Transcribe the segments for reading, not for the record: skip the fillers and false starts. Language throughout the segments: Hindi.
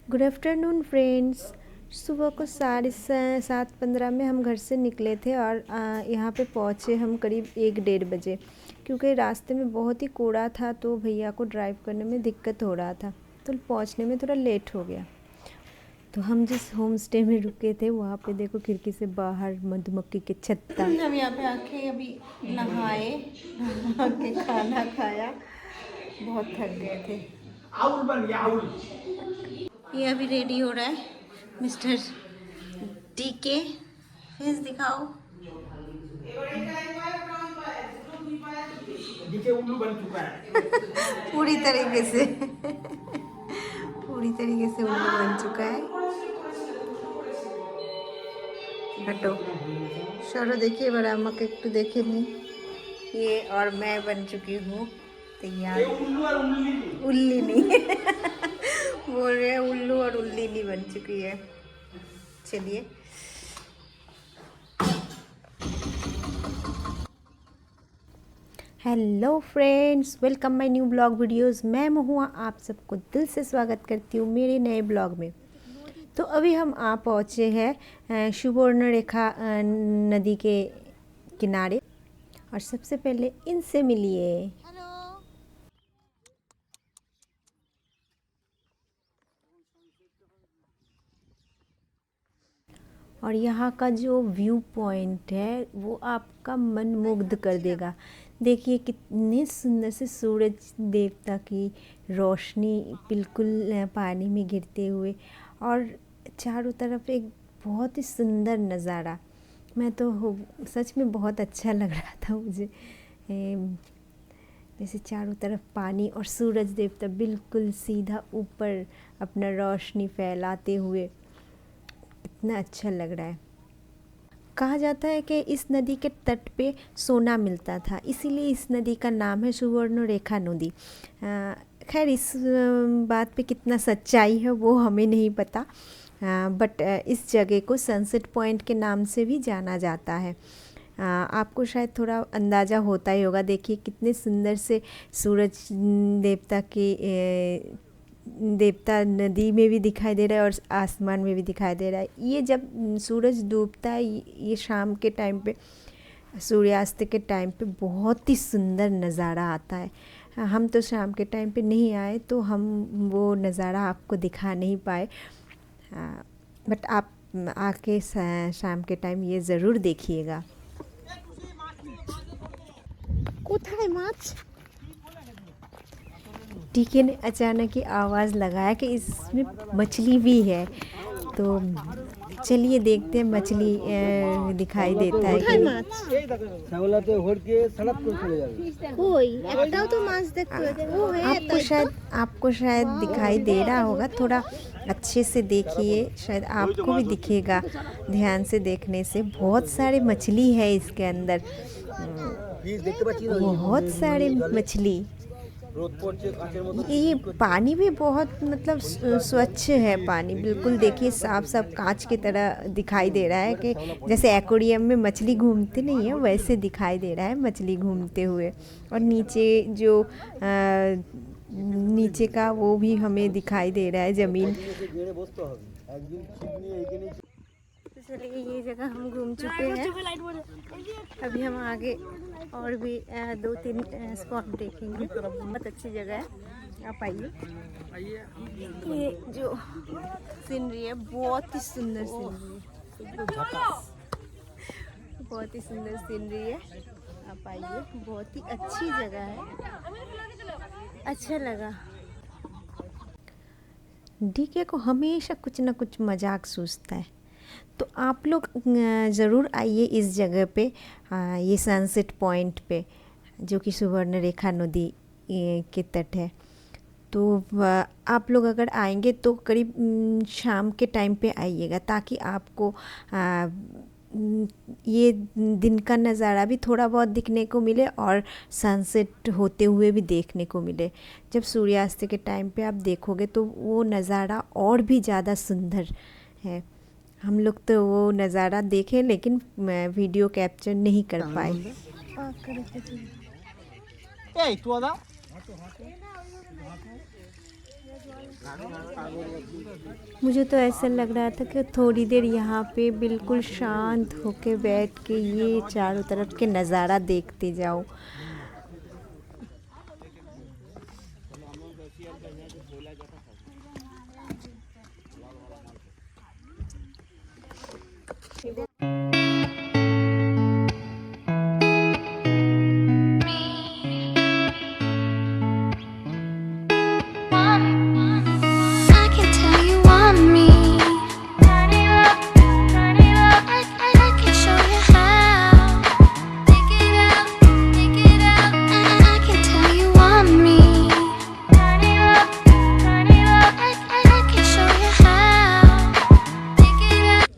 Good afternoon friends. सुबह को 7:15 में हम घर से निकले थे और यहाँ पे पहुँचे हम करीब 1-1:30 बजे, क्योंकि रास्ते में बहुत ही कोड़ा था तो भैया को ड्राइव करने में दिक्कत हो रहा था, तो पहुँचने में थोड़ा लेट हो गया। तो हम जिस होम स्टे में रुके थे वहाँ पे देखो खिड़की से बाहर मधुमक्खी के छत्ता। हम यहाँ पे आके अभी नहाए, नहा के खाना खाया, बहुत थक गए थे। ये अभी रेडी हो रहा है मिस्टर DK। फेस दिखाओ। डीके उल्लू बन चुका है पूरी तरीके से पूरी तरीके से उल्लू बन चुका है। हटो शोरो, देखिए बड़ा मक्के एकटू देखे नहीं। ये और मैं बन चुकी हूँ तैयार। उल्ली नहीं बोल रहे हैं उल्लू और उल्ली नहीं बन चुकी है। चलिए hello friends, welcome my new blog videos. मैं महुआ आप सबको दिल से स्वागत करती हूँ मेरे नए ब्लॉग में। तो अभी हम आ पहुँचे हैं सुवर्णरेखा नदी के किनारे, और सबसे पहले इनसे मिलिए। और यहाँ का जो व्यू पॉइंट है वो आपका मन मुग्ध कर देगा। देखिए कितने सुंदर से सूरज देवता की रोशनी बिल्कुल पानी में गिरते हुए, और चारों तरफ एक बहुत ही सुंदर नज़ारा। मैं तो सच में बहुत अच्छा लग रहा था मुझे। जैसे चारों तरफ पानी और सूरज देवता बिल्कुल सीधा ऊपर अपना रोशनी फैलाते हुए, इतना अच्छा लग रहा है। कहा जाता है कि इस नदी के तट पे सोना मिलता था, इसीलिए इस नदी का नाम है सुवर्णरेखा नदी। खैर इस बात पे कितना सच्चाई है वो हमें नहीं पता, बट इस जगह को सनसेट पॉइंट के नाम से भी जाना जाता है। आपको शायद थोड़ा अंदाज़ा होता ही होगा। देखिए कितने सुंदर से सूरज देवता नदी में भी दिखाई दे रहा है और आसमान में भी दिखाई दे रहा है। ये जब सूरज डूबता है, ये शाम के टाइम पे, सूर्यास्त के टाइम पे बहुत ही सुंदर नज़ारा आता है। हम तो शाम के टाइम पे नहीं आए तो हम वो नज़ारा आपको दिखा नहीं पाए, बट आप आके शाम के टाइम ये ज़रूर देखिएगा। कोথায় माछ? DK ने अचानक ही आवाज़ लगाया कि इसमें मछली भी है, तो चलिए देखते हैं मछली दिखाई देता है कि आपको शायद दिखाई दे रहा होगा। थोड़ा अच्छे से देखिए, शायद आपको भी दिखेगा। ध्यान से देखने से बहुत सारे मछली है इसके अंदर, बहुत सारे मछली। ये पानी भी बहुत मतलब स्वच्छ है पानी, बिल्कुल देखिए साफ साफ कांच की तरह दिखाई दे रहा है कि जैसे एक्वेरियम में मछली घूमते नहीं है वैसे दिखाई दे रहा है मछली घूमते हुए। और नीचे जो नीचे का वो भी हमें दिखाई दे रहा है ज़मीन। चलिए ये जगह हम घूम चुके हैं, अभी हम आगे और भी 2-3 स्पॉट देखेंगे। बहुत अच्छी जगह है, आप आइए। ये जो सीनरी है बहुत ही सुंदर सीनरी है, बहुत ही सुंदर सीनरी है। आप आइए, बहुत ही अच्छी जगह है, अच्छा लगा। DK को हमेशा कुछ ना कुछ मजाक सूझता है, तो आप लोग ज़रूर आइए इस जगह पे, ये सनसेट पॉइंट पे जो कि सुवर्णरेखा नदी के तट है। तो आप लोग अगर आएंगे तो करीब शाम के टाइम पे आइएगा, ताकि आपको ये दिन का नज़ारा भी थोड़ा बहुत दिखने को मिले और सनसेट होते हुए भी देखने को मिले। जब सूर्यास्त के टाइम पे आप देखोगे तो वो नज़ारा और भी ज़्यादा सुंदर है। हम लोग तो वो नज़ारा देखे लेकिन वीडियो कैप्चर नहीं कर पाए। मुझे तो ऐसा लग रहा था कि थोड़ी देर यहाँ पे बिल्कुल शांत होके बैठ के ये चारों तरफ के नज़ारा देखते जाओ। I can tell you want me. Turn it up, turn it up. I can show you how. Take it out, take it out. I can tell you want me. Turn it up, turn it up. I can show you how. Take it out.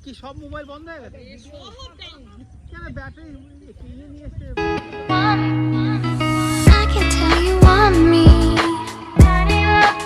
কি সব মোবাইল বন্ধ হয়ে গেছে? কেন ব্যাটারি কিনে নিয়ে এসে I can tell you want me. Turn it up,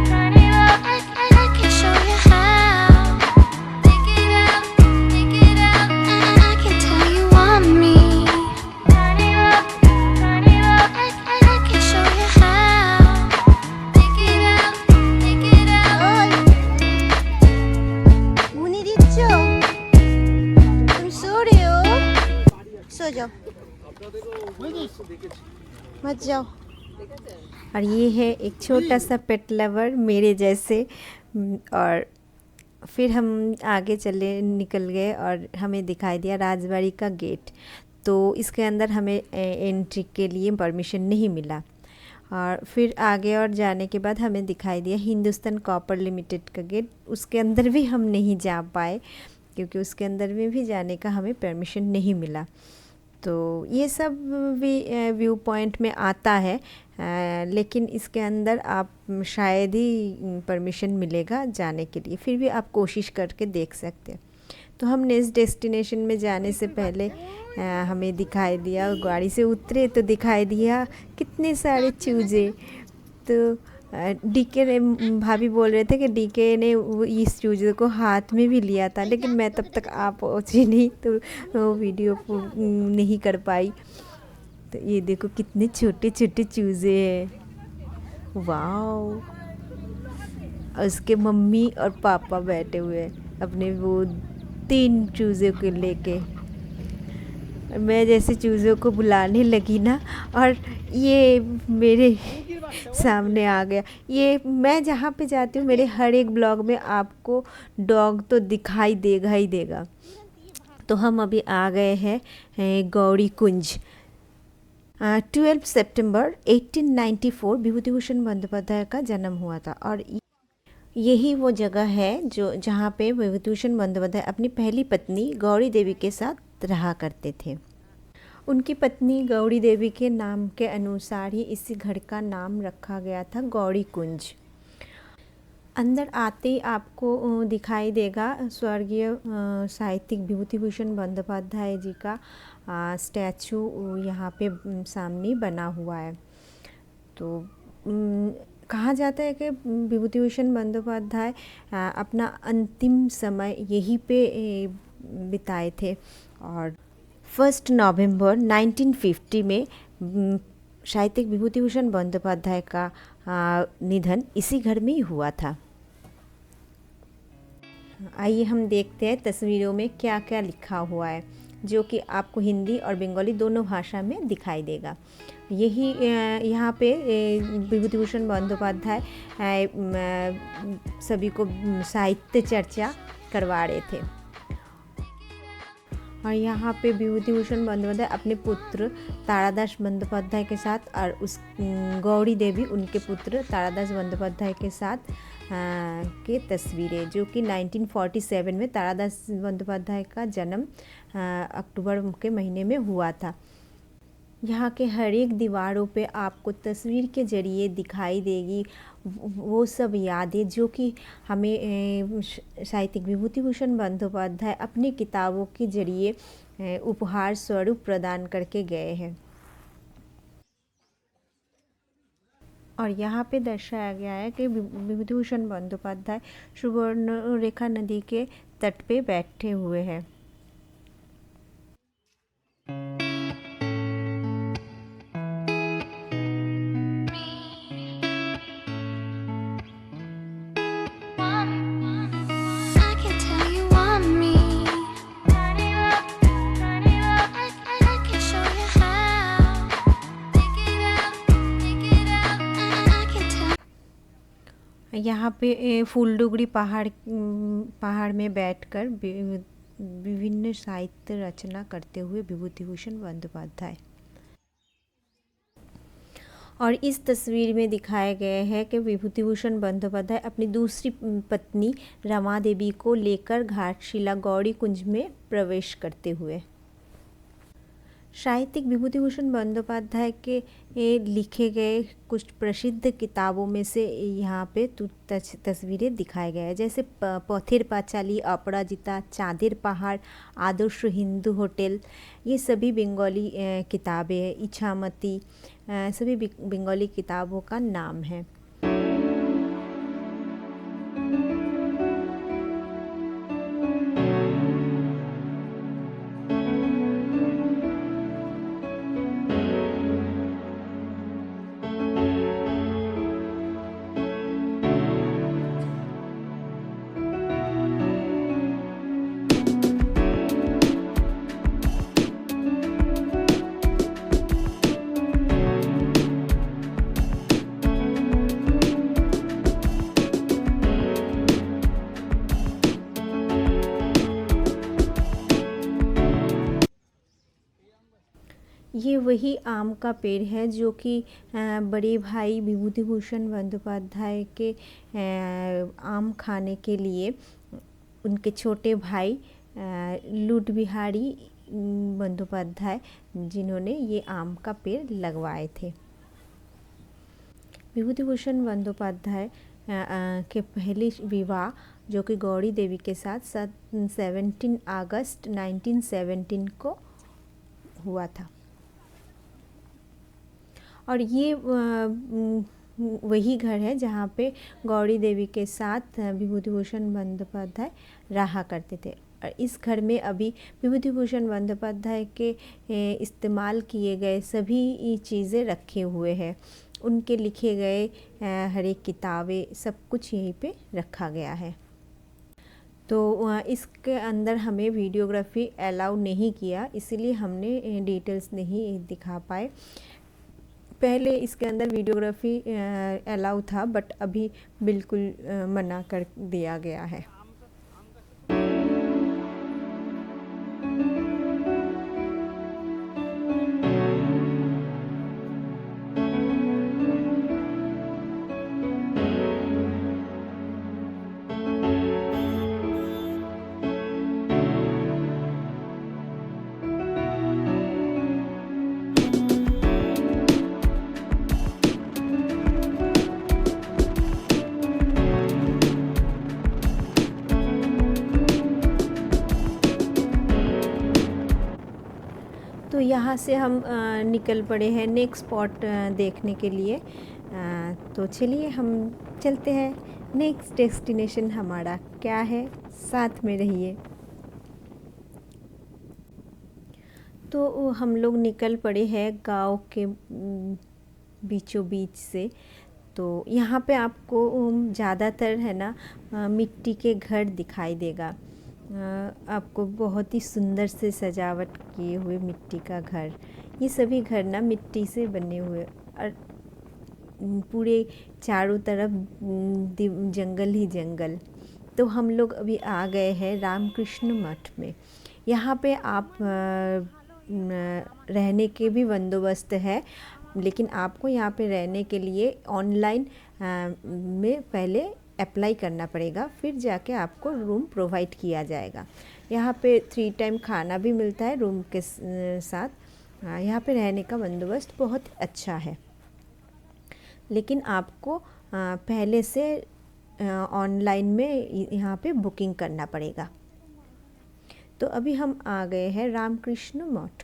turn it up. I can show you how. Take it out, take it out. I can tell you want me. Turn it up, turn it up. I can show you how. Take it out, take it out. 문이 있죠? 좀 쏘래요. 써줘. मत जाओ। और ये है एक छोटा सा पेट लवर मेरे जैसे। और फिर हम आगे चले निकल गए और हमें दिखाई दिया राजबाड़ी का गेट। तो इसके अंदर हमें एंट्री के लिए परमिशन नहीं मिला। और फिर आगे और जाने के बाद हमें दिखाई दिया हिंदुस्तान कॉपर लिमिटेड का गेट। उसके अंदर भी हम नहीं जा पाए क्योंकि उसके अंदर में भी जाने का हमें परमिशन नहीं मिला। तो ये सब भी व्यू पॉइंट में आता है, लेकिन इसके अंदर आप शायद ही परमिशन मिलेगा जाने के लिए। फिर भी आप कोशिश करके देख सकते हैं। तो हम नेक्स्ट डेस्टिनेशन में जाने से पहले हमें दिखाई दिया, गाड़ी से उतरे तो दिखाई दिया कितने सारे चूजे। तो डीके ने, भाभी बोल रहे थे कि डीके ने इस चूजे को हाथ में भी लिया था, लेकिन मैं तब तक आ पहुँची नहीं तो वो वीडियो नहीं कर पाई। तो ये देखो कितने छोटे छोटे चूजे हैं, वाओ। और उसके मम्मी और पापा बैठे हुए हैं अपने वो 3 चूज़ों को लेके। मैं जैसे चूज़ों को बुलाने लगी ना, और ये मेरे सामने आ गया। ये मैं जहाँ पे जाती हूँ मेरे हर एक ब्लॉग में आपको डॉग तो दिखाई देगा ही देगा। तो हम अभी आ गए हैं गौरी कुंज। 12 सितंबर 1894 विभूति भूषण बंदोपाध्याय का जन्म हुआ था। और यही वो जगह है जो जहाँ पे विभूति भूषण बंदोपाध्याय अपनी पहली पत्नी गौरी देवी के साथ रहा करते थे। उनकी पत्नी गौरी देवी के नाम के अनुसार ही इसी घर का नाम रखा गया था गौरी कुंज। अंदर आते ही आपको दिखाई देगा स्वर्गीय साहित्यिक विभूति भूषण बंदोपाध्याय जी का स्टैचू यहाँ पे सामने बना हुआ है। तो कहा जाता है कि विभूति भूषण बंदोपाध्याय अपना अंतिम समय यहीं पे बिताए थे। और 1 नवंबर 1950 में साहित्यिक विभूति भूषण बंदोपाध्याय का निधन इसी घर में ही हुआ था। आइए हम देखते हैं तस्वीरों में क्या क्या लिखा हुआ है, जो कि आपको हिंदी और बंगाली दोनों भाषा में दिखाई देगा। यही यहाँ पे विभूति भूषण बंदोपाध्याय सभी को साहित्य चर्चा करवा रहे थे। और यहाँ पे विभूति भूषण बंदोपाध्याय अपने पुत्र तारादास बंदोपाध्याय के साथ और उस गौरी देवी उनके पुत्र तारादास बंदोपाध्याय के साथ के तस्वीरें, जो कि 1947 में तारादास बंदोपाध्याय का जन्म अक्टूबर के महीने में हुआ था। यहाँ के हर एक दीवारों पे आपको तस्वीर के ज़रिए दिखाई देगी वो सब यादें जो कि हमें साहित्यिक विभूति भूषण बंदोपाध्याय अपनी किताबों के ज़रिए उपहार स्वरूप प्रदान करके गए हैं। और यहाँ पे दर्शाया गया है कि विभूति भूषण बंदोपाध्याय सुवर्णरेखा नदी के तट पे बैठे हुए हैं। यहाँ पे फूलडुगरी पहाड़ में बैठकर विभिन्न साहित्य रचना करते हुए विभूतिभूषण बंदोपाध्याय। और इस तस्वीर में दिखाए गए हैं कि विभूतिभूषण बंदोपाध्याय अपनी दूसरी पत्नी रमा देवी को लेकर घाटशिला गौरी कुंज में प्रवेश करते हुए। साहित्यिक विभूतिभूषण बंदोपाध्याय के लिखे गए कुछ प्रसिद्ध किताबों में से यहाँ पे तस्वीरें दिखाए गए हैं, जैसे पथेर पांचाली, अपराजिता, चाँदेर पहाड़, आदर्श हिंदू होटल, ये सभी बंगाली किताबें हैं। इच्छामती, सभी बंगाली किताबों का नाम है। ये वही आम का पेड़ है जो कि बड़े भाई विभूतिभूषण बंदोपाध्याय के आम खाने के लिए उनके छोटे भाई लूट बिहारी बंदोपाध्याय जिन्होंने ये आम का पेड़ लगवाए थे। विभूतिभूषण बंदोपाध्याय के पहले विवाह जो कि गौरी देवी के साथ 17 अगस्त 1917 को हुआ था। और ये वही घर है जहाँ पे गौरी देवी के साथ विभूतिभूषण बंदोपाध्याय रहा करते थे। और इस घर में अभी विभूतिभूषण बंदोपाध्याय के इस्तेमाल किए गए सभी चीज़ें रखे हुए हैं। उनके लिखे गए हर एक किताबें सब कुछ यहीं पे रखा गया है। तो इसके अंदर हमें वीडियोग्राफी अलाउ नहीं किया, इसलिए हमने डिटेल्स नहीं दिखा पाए। पहले इसके अंदर वीडियोग्राफी अलाउ था, बट अभी बिल्कुल मना कर दिया गया है। तो यहाँ से हम निकल पड़े हैं नेक्स्ट स्पॉट देखने के लिए। तो चलिए हम चलते हैं। नेक्स्ट डेस्टिनेशन हमारा क्या है, साथ में रहिए। तो हम लोग निकल पड़े हैं गांव के बीचों बीच से। तो यहाँ पे आपको ज़्यादातर है ना मिट्टी के घर दिखाई देगा। आपको बहुत ही सुंदर से सजावट किए हुए मिट्टी का घर। ये सभी घर ना मिट्टी से बने हुए और पूरे चारों तरफ जंगल ही जंगल। तो हम लोग अभी आ गए हैं रामकृष्ण मठ में। यहाँ पे आप रहने के भी बंदोबस्त है, लेकिन आपको यहाँ पे रहने के लिए ऑनलाइन में पहले अप्लाई करना पड़ेगा, फिर जाके आपको रूम प्रोवाइड किया जाएगा। यहाँ पे 3 टाइम खाना भी मिलता है रूम के साथ। यहाँ पे रहने का बंदोबस्त बहुत अच्छा है, लेकिन आपको पहले से ऑनलाइन में यहाँ पे बुकिंग करना पड़ेगा। तो अभी हम आ गए हैं रामकृष्ण मठ।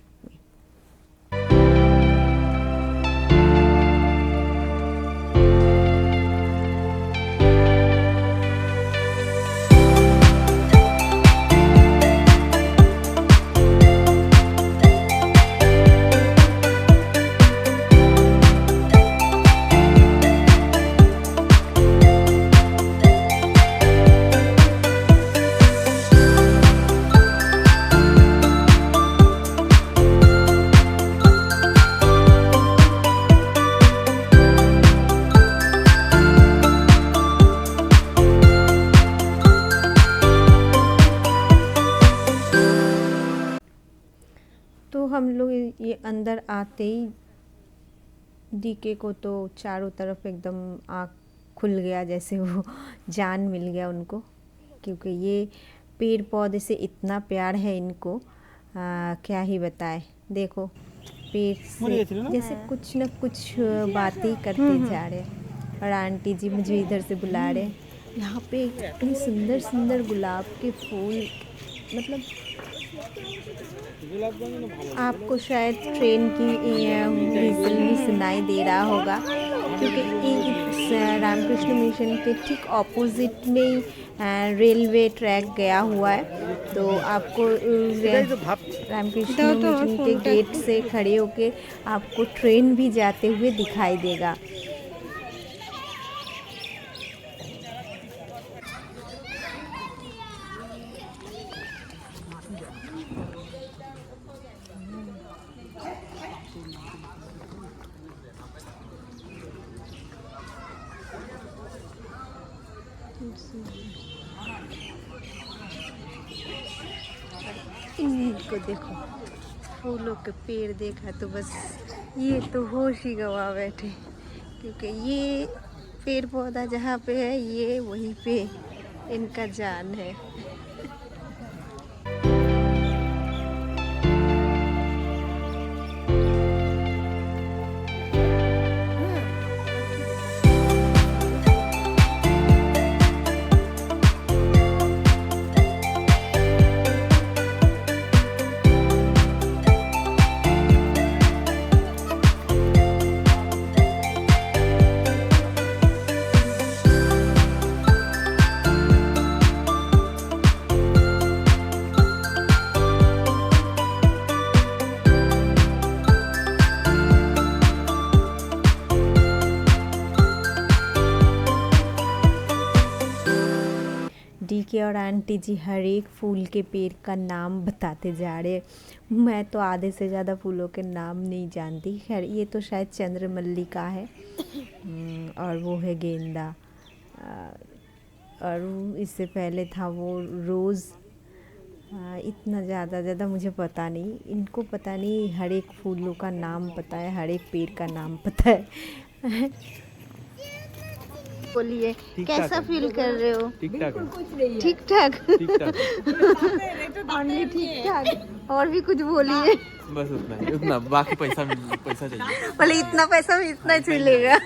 ये अंदर आते ही डीके को तो चारों तरफ एकदम आँख खुल गया, जैसे वो जान मिल गया उनको, क्योंकि ये पेड़ पौधे से इतना प्यार है इनको, क्या ही बताए। देखो पेड़ से जैसे कुछ न कुछ बातें करते जा रहे हैं। और आंटी जी मुझे इधर से बुला रहे हैं। यहाँ पे इतने सुंदर सुंदर गुलाब के फूल, मतलब आपको शायद ट्रेन की व्हिसल भी सुनाई दे रहा होगा, क्योंकि रामकृष्ण मिशन के ठीक ऑपोजिट में ही रेलवे ट्रैक गया हुआ है। तो आपको रामकृष्ण मिशन के गेट से खड़े होके आपको ट्रेन भी जाते हुए दिखाई देगा। इनको देखो, फूलों के पेड़ देखा तो बस ये तो होश ही गवा बैठे, क्योंकि ये पेड़ पौधा जहाँ पे है ये वहीं पे इनका जान है। डीके और आंटी जी हर एक फूल के पेड़ का नाम बताते जा रहे। मैं तो आधे से ज़्यादा फूलों के नाम नहीं जानती। खैर ये तो शायद चंद्रमल्लिका है और वो है गेंदा, और इससे पहले था वो रोज़। इतना ज़्यादा मुझे पता नहीं, इनको पता नहीं हर एक फूलों का नाम पता है, हर एक पेड़ का नाम पता है। बोलिए कैसा फील कर रहे हो? ठीक ठाक ठीक ठाक ठीक ठाक ओनली ठीक ठाक। और भी कुछ बोलिए। बस उतना ही, उतना बाकी पैसा चाहिए। बोले इतना पैसा भी इतना चलेगा।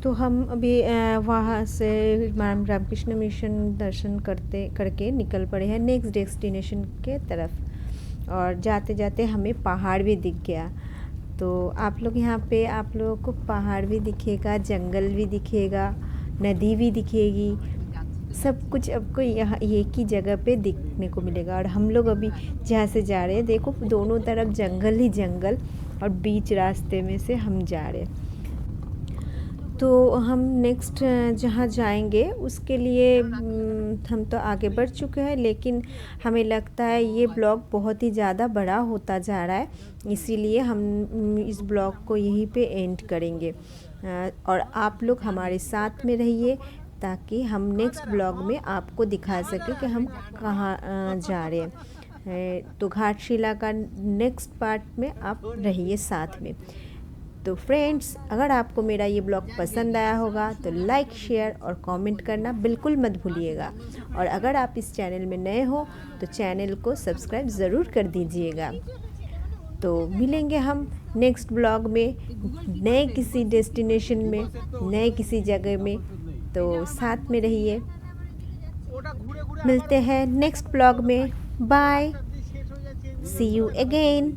तो हम अभी वहाँ से रामकृष्ण मिशन दर्शन करके निकल पड़े हैं नेक्स्ट डेस्टिनेशन के तरफ। और जाते जाते हमें पहाड़ भी दिख गया। तो आप लोग यहाँ पे आप लोगों को पहाड़ भी दिखेगा, जंगल भी दिखेगा, नदी भी दिखेगी, सब कुछ आपको यहाँ एक ही जगह पे दिखने को मिलेगा। और हम लोग अभी जहाँ से जा रहे हैं देखो दोनों तरफ जंगल ही जंगल, और बीच रास्ते में से हम जा रहे हैं। तो हम नेक्स्ट जहाँ जाएंगे उसके लिए हम तो आगे बढ़ चुके हैं, लेकिन हमें लगता है ये ब्लॉग बहुत ही ज़्यादा बड़ा होता जा रहा है, इसीलिए हम इस ब्लॉग को यहीं पे एंड करेंगे। और आप लोग हमारे साथ में रहिए ताकि हम नेक्स्ट ब्लॉग में आपको दिखा सकें कि हम कहाँ जा रहे हैं। तो घाटशिला का नेक्स्ट पार्ट में आप रहिए साथ में। तो फ्रेंड्स, अगर आपको मेरा ये ब्लॉग पसंद आया होगा तो लाइक, शेयर और कमेंट करना बिल्कुल मत भूलिएगा। और अगर आप इस चैनल में नए हो तो चैनल को सब्सक्राइब ज़रूर कर दीजिएगा। तो मिलेंगे हम नेक्स्ट ब्लॉग में नए किसी डेस्टिनेशन में, नए किसी जगह में। तो साथ में रहिए, मिलते हैं नेक्स्ट ब्लॉग में। Bye, see you again.